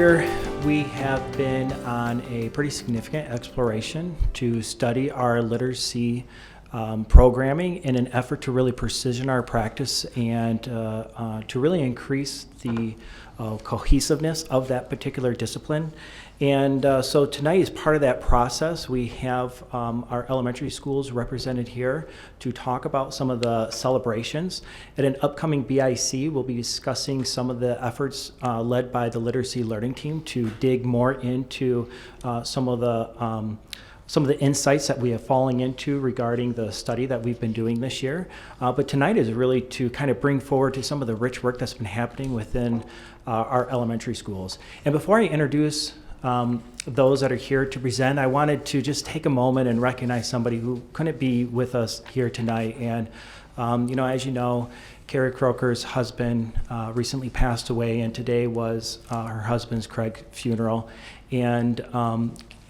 year, we have been on a pretty significant exploration to study our literacy programming in an effort to really precision our practice and to really increase the cohesiveness of that particular discipline. And so tonight, as part of that process, we have our elementary schools represented here to talk about some of the celebrations. At an upcoming BIC, we'll be discussing some of the efforts led by the literacy learning team to dig more into some of the insights that we have fallen into regarding the study that we've been doing this year. But tonight is really to kind of bring forward to some of the rich work that's been happening within our elementary schools. And before I introduce those that are here to present, I wanted to just take a moment and recognize somebody who couldn't be with us here tonight. And, as you know, Carrie Croker's husband recently passed away, and today was her husband's Craig funeral. And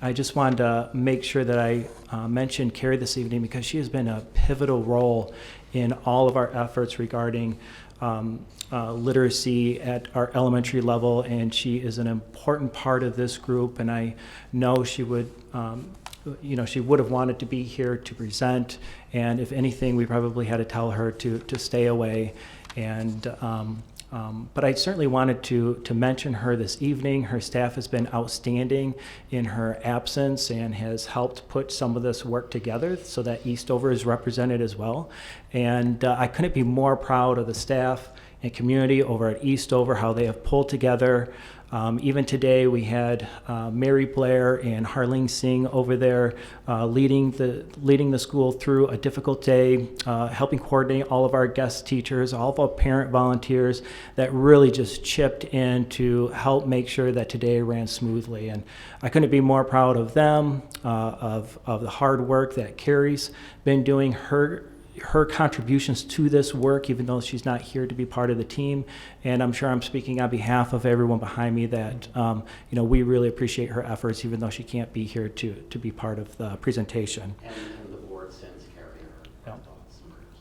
I just wanted to make sure that I mentioned Carrie this evening because she has been a pivotal role in all of our efforts regarding literacy at our elementary level, and she is an important part of this group. And I know she would, she would have wanted to be here to present. And if anything, we probably had to tell her to stay away. And but I certainly wanted to mention her this evening. Her staff has been outstanding in her absence and has helped put some of this work together so that Eastover is represented as well. And I couldn't be more proud of the staff and community over at Eastover, how they have pulled together. Even today, we had Mary Blair and Harleen Singh over there leading the school through a difficult day, helping coordinate all of our guest teachers, all of our parent volunteers that really just chipped in to help make sure that today ran smoothly. And I couldn't be more proud of them, of the hard work that Carrie's been doing, her contributions to this work, even though she's not here to be part of the team. And I'm sure I'm speaking on behalf of everyone behind me that, we really appreciate her efforts, even though she can't be here to be part of the presentation. And the board sends Carrie her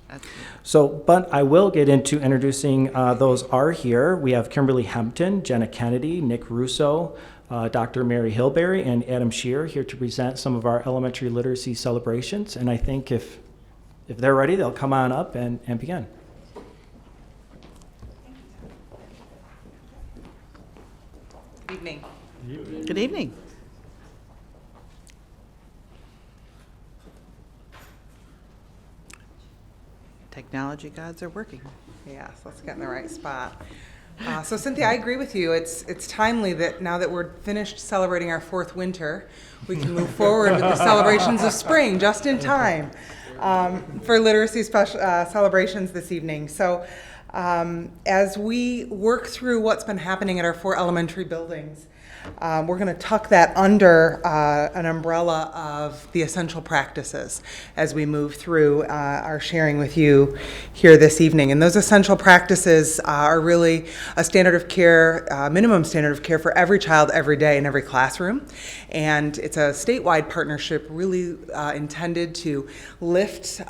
thoughts. So, but I will get into introducing those are here. We have Kimberly Hempton, Jenna Kennedy, Nick Russo, Dr. Mary Hilberry, and Adam Shear here to present some of our elementary literacy celebrations. And I think if they're ready, they'll come on up and begin. Good evening. Good evening. Technology gods are working. Yes, let's get in the right spot. So Cynthia, I agree with you. It's timely that now that we're finished celebrating our fourth winter, we can move forward with the celebrations of spring just in time for literacy celebrations this evening. So as we work through what's been happening at our 4 elementary buildings, we're going to tuck that under an umbrella of the essential practices as we move through our sharing with you here this evening. And those essential practices are really a standard of care, minimum standard of care for every child every day in every classroom. And it's a statewide partnership really intended to lift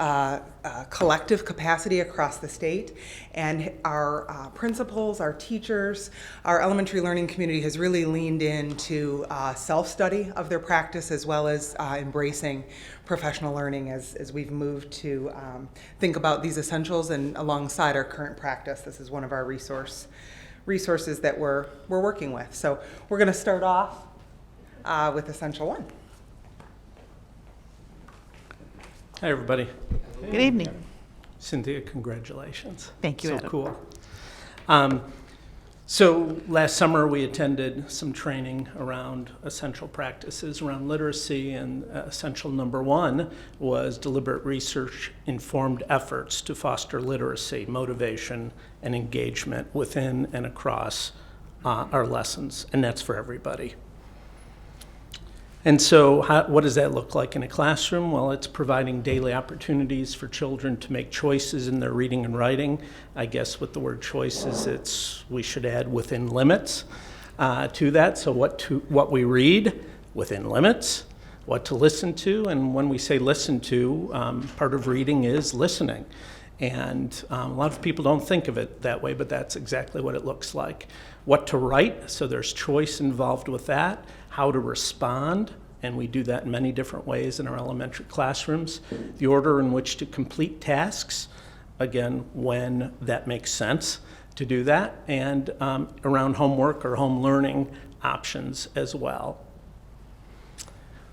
collective capacity across the state, and our principals, our teachers, our elementary learning community has really leaned into self-study of their practice as well as embracing professional learning as we've moved to think about these essentials and alongside our current practice. This is one of our resources that we're working with. So we're going to start off with Essential 1. Hi, everybody. Good evening. Cynthia, congratulations. Thank you, So Adam. cool. So last summer we attended some training around essential practices around literacy, and essential number 1 was deliberate research-informed efforts to foster literacy, motivation, and engagement within and across our lessons, and that's for everybody. And so what does that look like in a classroom? Well, it's providing daily opportunities for children to make choices in their reading and writing. I guess with the word choices, we should add within limits to that. So what we read within limits, what to listen to, and when we say listen to, part of reading is listening. And a lot of people don't think of it that way, but that's exactly what it looks like. What to write, so there's choice involved with that. How to respond, and we do that in many different ways in our elementary classrooms. The order in which to complete tasks, again, when that makes sense to do that, and around homework or home learning options as well.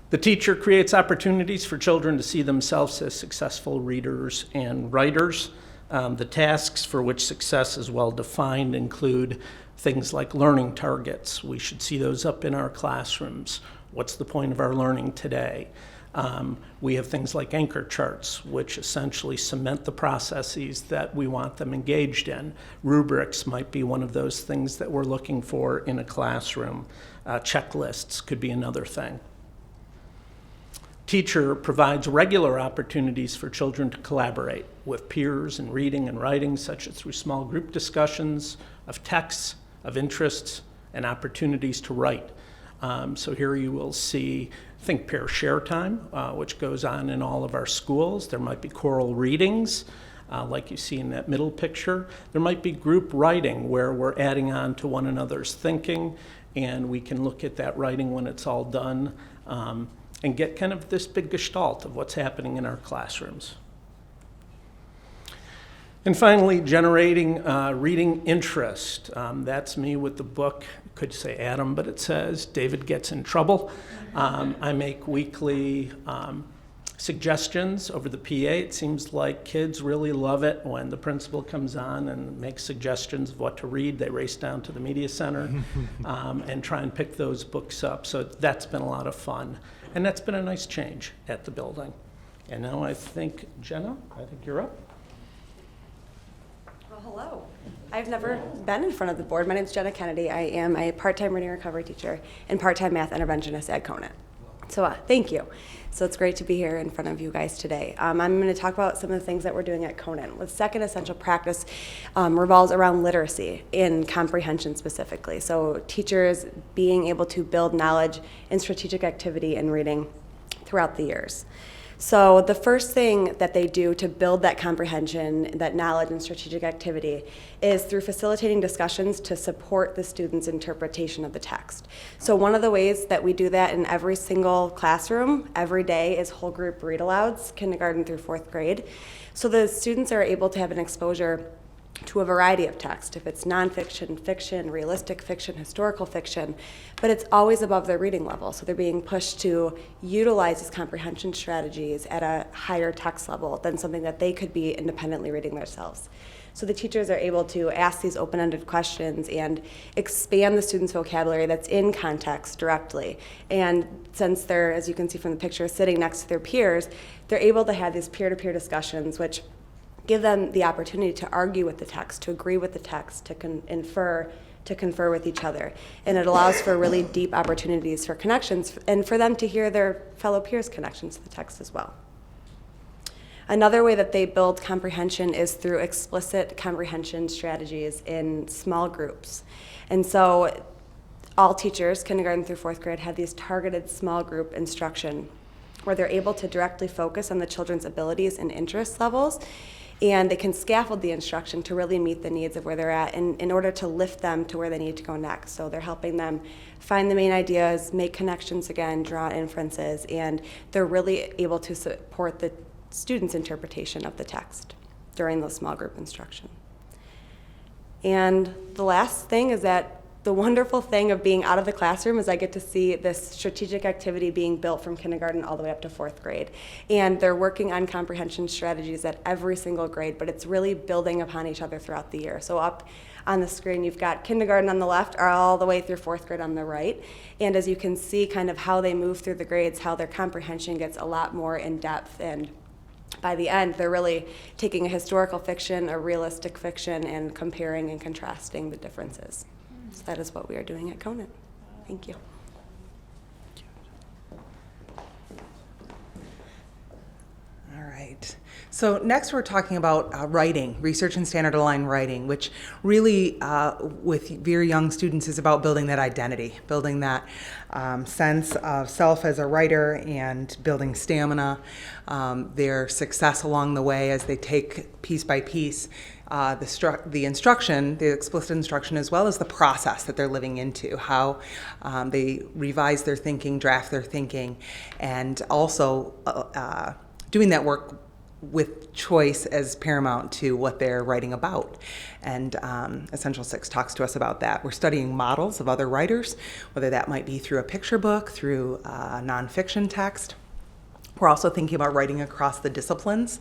The teacher creates opportunities for children to see themselves as successful readers and writers. The tasks for which success is well defined include things like learning targets. We should see those up in our classrooms. What's the point of our learning today? We have things like anchor charts, which essentially cement the processes that we want them engaged in. Rubrics might be one of those things that we're looking for in a classroom. Checklists could be another thing. Teacher provides regular opportunities for children to collaborate with peers in reading and writing, such as through small group discussions of texts, of interests, and opportunities to write. So here you will see think pair share time, which goes on in all of our schools. There might be choral readings, like you see in that middle picture. There might be group writing where we're adding on to one another's thinking, and we can look at that writing when it's all done, and get kind of this big gestalt of what's happening in our classrooms. And finally, generating reading interest. That's me with the book. Could say Adam, but it says David Gets in Trouble. I make weekly suggestions over the PA. It seems like kids really love it when the principal comes on and makes suggestions of what to read. They race down to the media center and try and pick those books up. So that's been a lot of fun. And that's been a nice change at the building. And now I think, Jenna, I think you're up. Well, hello. I've never been in front of the board. My name is Jenna Kennedy. I am a part-time reading recovery teacher and part-time math interventionist at Conant. So thank you. So it's great to be here in front of you guys today. I'm going to talk about some of the things that we're doing at Conant. The second essential practice revolves around literacy in comprehension specifically. So teachers being able to build knowledge in strategic activity and reading throughout the years. So the first thing that they do to build that comprehension, that knowledge and strategic activity, is through facilitating discussions to support the student's interpretation of the text. So one of the ways that we do that in every single classroom every day is whole group read alouds, kindergarten through 4th grade. So the students are able to have an exposure to a variety of text, if it's nonfiction, fiction, realistic fiction, historical fiction, but it's always above their reading level. So they're being pushed to utilize these comprehension strategies at a higher text level than something that they could be independently reading themselves. So the teachers are able to ask these open-ended questions and expand the student's vocabulary that's in context directly. And since they're, as you can see from the picture, sitting next to their peers, they're able to have these peer-to-peer discussions, which give them the opportunity to argue with the text, to agree with the text, to confer with each other. And it allows for really deep opportunities for connections and for them to hear their fellow peers' connections to the text as well. Another way that they build comprehension is through explicit comprehension strategies in small groups. And so all teachers, kindergarten through 4th grade, have these targeted small group instruction where they're able to directly focus on the children's abilities and interest levels, and they can scaffold the instruction to really meet the needs of where they're at in order to lift them to where they need to go next. So they're helping them find the main ideas, make connections again, draw inferences, and they're really able to support the student's interpretation of the text during those small group instruction. And the last thing is that the wonderful thing of being out of the classroom is I get to see this strategic activity being built from kindergarten all the way up to 4th grade. And they're working on comprehension strategies at every single grade, but it's really building upon each other throughout the year. So up on the screen, you've got kindergarten on the left, all the way through 4th grade on the right. And as you can see kind of how they move through the grades, how their comprehension gets a lot more in depth, and by the end, they're really taking a historical fiction, a realistic fiction, and comparing and contrasting the differences. So that is what we are doing at Conant. Thank you. All right. So next we're talking about writing, research and standard aligned writing, which really with very young students is about building that identity, building that sense of self as a writer and building stamina, their success along the way as they take piece by piece the instruction, the explicit instruction, as well as the process that they're living into, how they revise their thinking, draft their thinking, and also doing that work with choice as paramount to what they're writing about. And Essential 6 talks to us about that. We're studying models of other writers, whether that might be through a picture book, through nonfiction text. We're also thinking about writing across the disciplines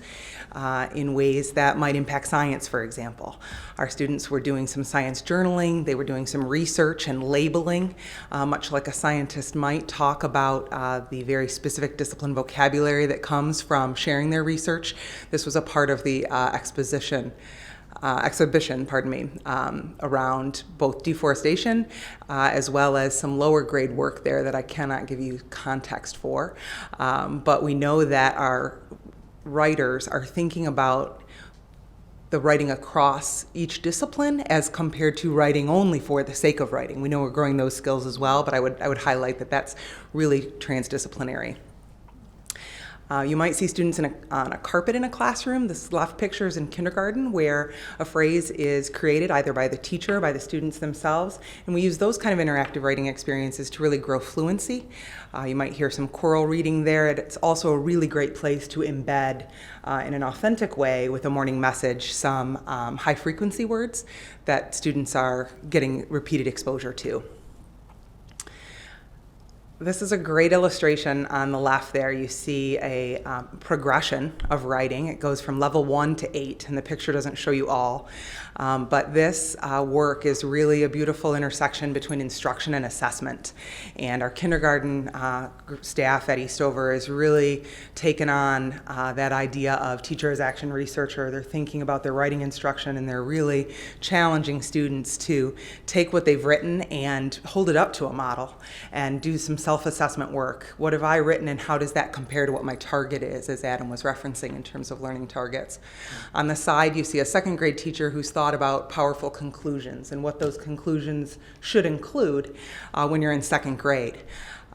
in ways that might impact science, for example. Our students were doing some science journaling, they were doing some research and labeling, much like a scientist might talk about the very specific discipline vocabulary that comes from sharing their research. This was a part of the exhibition, around both deforestation as well as some lower grade work there that I cannot give you context for. But we know that our writers are thinking about the writing across each discipline as compared to writing only for the sake of writing. We know we're growing those skills as well, but I would highlight that that's really transdisciplinary. You might see students on a carpet in a classroom. This left picture is in kindergarten, where a phrase is created either by the teacher or by the students themselves, and we use those kind of interactive writing experiences to really grow fluency. You might hear some choral reading there. It's also a really great place to embed in an authentic way with a morning message some high-frequency words that students are getting repeated exposure to. This is a great illustration. On the left there, you see a progression of writing. It goes from level 1 to 8, and the picture doesn't show you all. But this work is really a beautiful intersection between instruction and assessment. And our kindergarten staff at Eastover has really taken on that idea of teacher as action researcher. They're thinking about their writing instruction, and they're really challenging students to take what they've written and hold it up to a model and do some self-assessment work. What have I written, and how does that compare to what my target is, as Adam was referencing in terms of learning targets? On the side, you see a second grade teacher who's thought about powerful conclusions and what those conclusions should include when you're in second grade.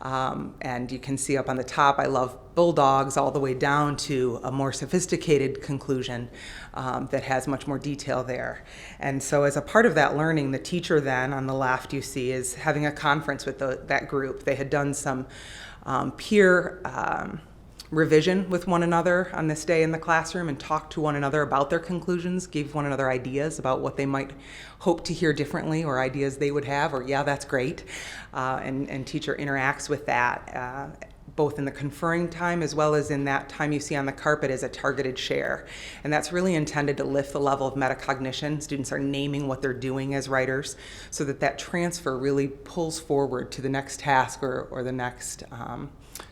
And you can see up on the top, I love bulldogs, all the way down to a more sophisticated conclusion that has much more detail there. And so as a part of that learning, the teacher then on the left you see is having a conference with that group. They had done some peer revision with one another on this day in the classroom and talked to one another about their conclusions, gave one another ideas about what they might hope to hear differently or ideas they would have, or yeah, that's great. And teacher interacts with that both in the conferring time as well as in that time you see on the carpet as a targeted share. And that's really intended to lift the level of metacognition. Students are naming what they're doing as writers so that that transfer really pulls forward to the next task or the next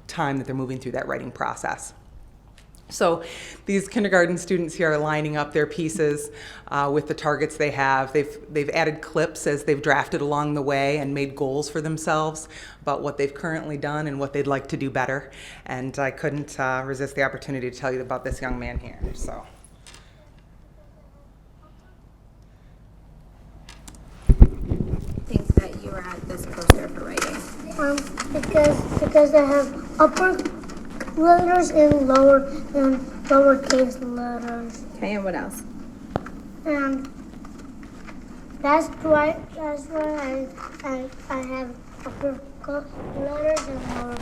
time that they're moving through that writing process. So these kindergarten students here are lining up their pieces with the targets they have. They've added clips as they've drafted along the way and made goals for themselves about what they've currently done and what they'd like to do better. And I couldn't resist the opportunity to tell you about this young man here. So. Think that you were at this poster for writing? Because they have upper letters and lowercase letters. Okay, and what else? And that's why I have upper letters and lower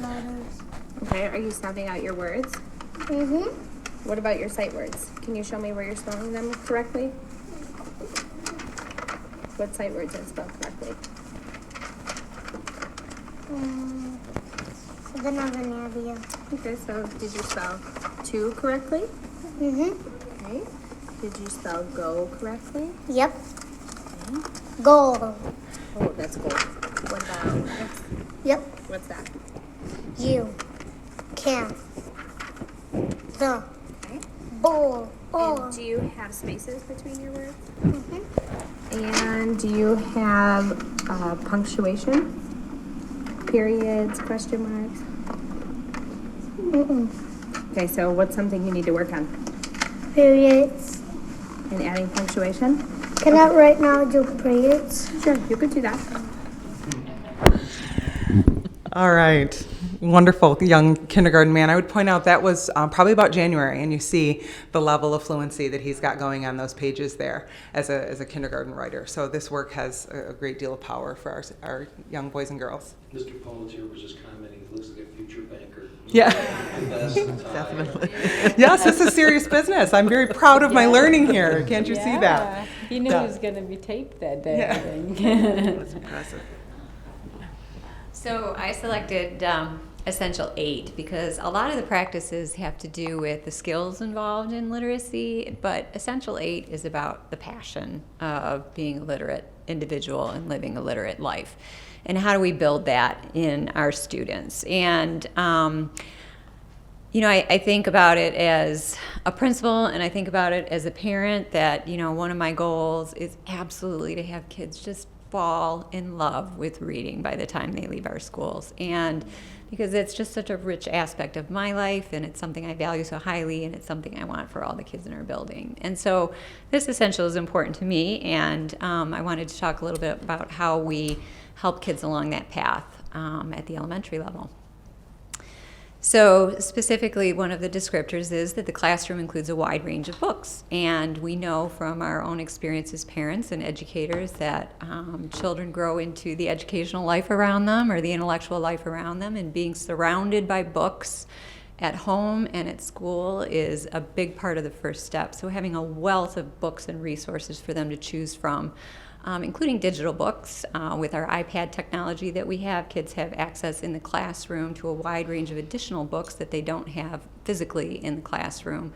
letters. Okay, are you sounding out your words? Mm-hmm. What about your sight words? Can you show me where you're spelling them correctly? What sight words are spelled correctly? I don't have any idea. Okay, so did you spell to correctly? Mm-hmm. Okay. Did you spell go correctly? Yep. Okay. Goal. Oh, that's gold. What about X? Yep. What's that? You can the Okay. ball. And do you have spaces between your words? Mm-hmm. And do you have punctuation? Periods, question marks? Mm-mm. Okay, so what's something you need to work on? periods. And adding punctuation? Cannot right now do periods. Sure, you could do that. All right. Wonderful young kindergarten man. I would point out that was probably about January, and you see the level of fluency that he's got going on those pages there as a kindergarten writer. So this work has a great deal of power for our young boys and girls. Mr. Pollins here was just commenting, he looks like a future banker. Yeah. Definitely. Yes, this is serious business. I'm very proud of my learning here. Can't you see that? He knew Yeah. he was going to be taped that day, Yeah. I think. That's impressive. So I selected Essential 8 because a lot of the practices have to do with the skills involved in literacy, but Essential 8 is about the passion of being a literate individual and living a literate life. And how do we build that in our students? And I think about it as a principal, and I think about it as a parent that, one of my goals is absolutely to have kids just fall in love with reading by the time they leave our schools. And because it's just such a rich aspect of my life, and it's something I value so highly, and it's something I want for all the kids in our building. And so this essential is important to me, and I wanted to talk a little bit about how we help kids along that path at the elementary level. So specifically, one of the descriptors is that the classroom includes a wide range of books. And we know from our own experience as parents and educators that children grow into the educational life around them or the intellectual life around them, and being surrounded by books at home and at school is a big part of the first step. So having a wealth of books and resources for them to choose from, including digital books. With our iPad technology that we have, kids have access in the classroom to a wide range of additional books that they don't have physically in the classroom.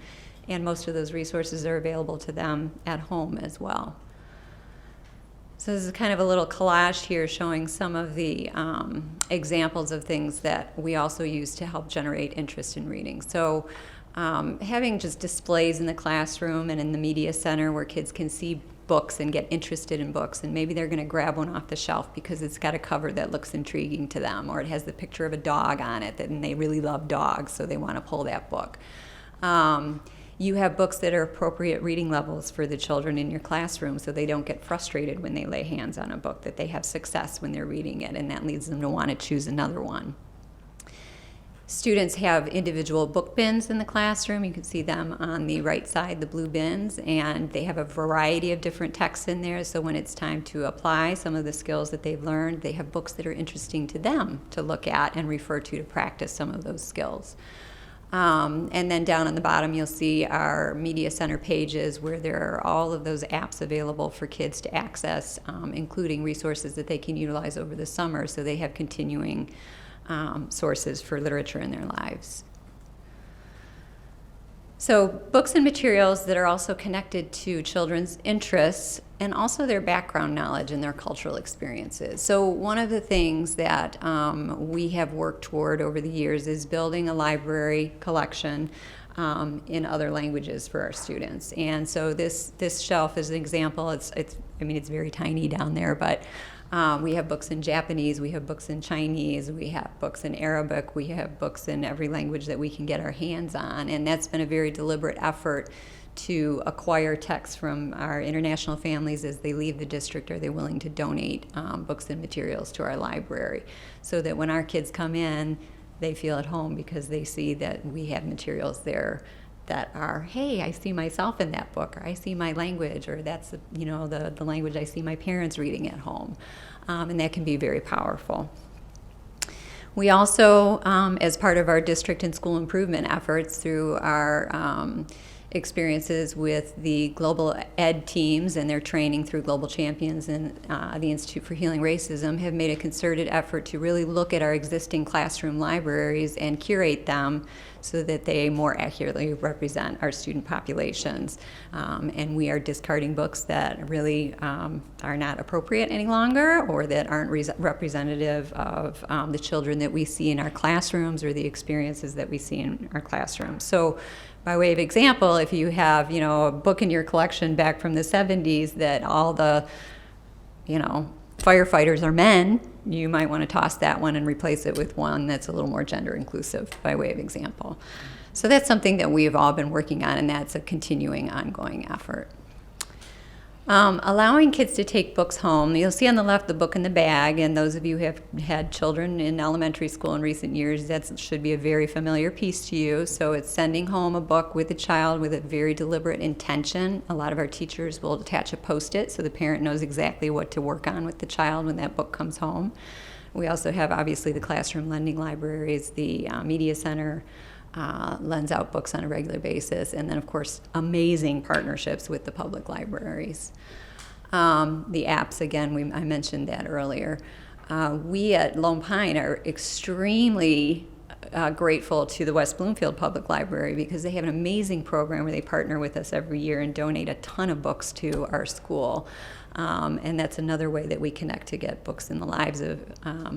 And most of those resources are available to them at home as well. So this is kind of a little collage here showing some of the examples of things that we also use to help generate interest in reading. So having just displays in the classroom and in the media center where kids can see books and get interested in books, and maybe they're going to grab one off the shelf because it's got a cover that looks intriguing to them, or it has the picture of a dog on it, and they really love dogs, so they want to pull that book. You have books that are appropriate reading levels for the children in your classroom, so they don't get frustrated when they lay hands on a book, that they have success when they're reading it, and that leads them to want to choose another one. Students have individual book bins in the classroom. You can see them on the right side, the blue bins, and they have a variety of different texts in there. So when it's time to apply some of the skills that they've learned, they have books that are interesting to them to look at and refer to practice some of those skills. And then down on the bottom, you'll see our media center pages where there are all of those apps available for kids to access, including resources that they can utilize over the summer so they have continuing sources for literature in their lives. So books and materials that are also connected to children's interests and also their background knowledge and their cultural experiences. So one of the things that we have worked toward over the years is building a library collection in other languages for our students. And so this shelf is an example. It's very tiny down there, but we have books in Japanese, we have books in Chinese, we have books in Arabic, we have books in every language that we can get our hands on, and that's been a very deliberate effort to acquire texts from our international families as they leave the district. Are they willing to donate books and materials to our library so that when our kids come in, they feel at home because they see that we have materials there that are, hey, I see myself in that book, or I see my language, or that's the language I see my parents reading at home. And that can be very powerful. We also, as part of our district and school improvement efforts through our experiences with the global ed teams and their training through Global Champions and the Institute for Healing Racism, have made a concerted effort to really look at our existing classroom libraries and curate them so that they more accurately represent our student populations. And we are discarding books that really are not appropriate any longer, or that aren't representative of the children that we see in our classrooms or the experiences that we see in our classrooms. So by way of example, if you have, a book in your collection back from the 70s that all the, firefighters are men, you might want to toss that one and replace it with one that's a little more gender inclusive, by way of example. So that's something that we've all been working on, and that's a continuing, ongoing effort. Allowing kids to take books home. You'll see on the left the book in the bag, and those of you who have had children in elementary school in recent years, that should be a very familiar piece to you. So it's sending home a book with a child with a very deliberate intention. A lot of our teachers will attach a Post-it so the parent knows exactly what to work on with the child when that book comes home. We also have, obviously, the classroom lending libraries, the media center, lends out books on a regular basis, and then, of course, amazing partnerships with the public libraries. The apps, again, I mentioned that earlier. We at Lone Pine are extremely grateful to the West Bloomfield Public Library because they have an amazing program where they partner with us every year and donate a ton of books to our school. And that's another way that we connect to get books in the lives of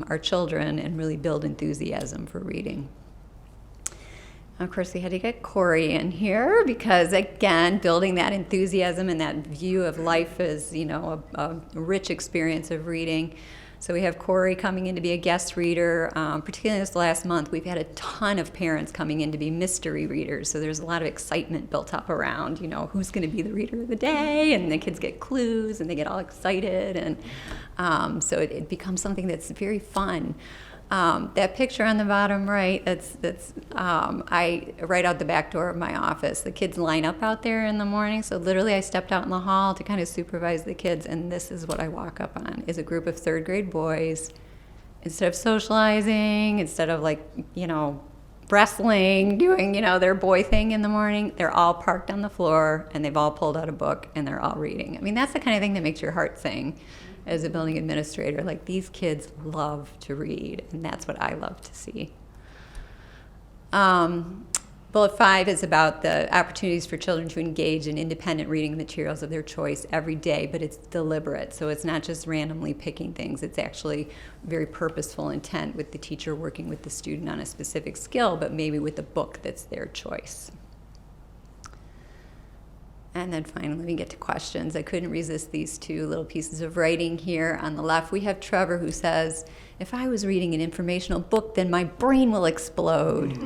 our children and really build enthusiasm for reading. Of course, we had to get Corey in here because, again, building that enthusiasm and that view of life as, a rich experience of reading. So we have Corey coming in to be a guest reader. Particularly this last month, we've had a ton of parents coming in to be mystery readers. So there's a lot of excitement built up around, who's going to be the reader of the day, and the kids get clues and they get all excited, and so it becomes something that's very fun. That picture on the bottom right, that's I right out the back door of my office. The kids line up out there in the morning, so literally I stepped out in the hall to kind of supervise the kids, and this is what I walk up on, is a group of third grade boys. Instead of socializing, instead of wrestling, doing, their boy thing in the morning, they're all parked on the floor, and they've all pulled out a book, and they're all reading. I mean, that's the kind of thing that makes your heart sing. As a building administrator, these kids love to read, and that's what I love to see. Bullet 5 is about the opportunities for children to engage in independent reading materials of their choice every day, but it's deliberate, so it's not just randomly picking things. It's actually very purposeful intent with the teacher working with the student on a specific skill, but maybe with a book that's their choice. And then finally, we get to questions. I couldn't resist these two little pieces of writing here. On the left, we have Trevor, who says, "If I was reading an informational book, then my brain will explode."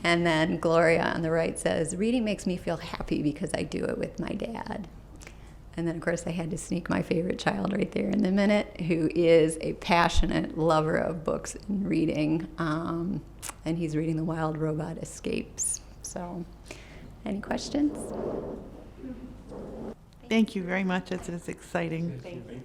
And then Gloria on the right says, "Reading makes me feel happy because I do it with my dad." And then, of course, I had to sneak my favorite child right there in the minute, who is a passionate lover of books and reading. And he's reading The Wild Robot Escapes. So, any questions? Thank you very much. It's exciting. Thank you.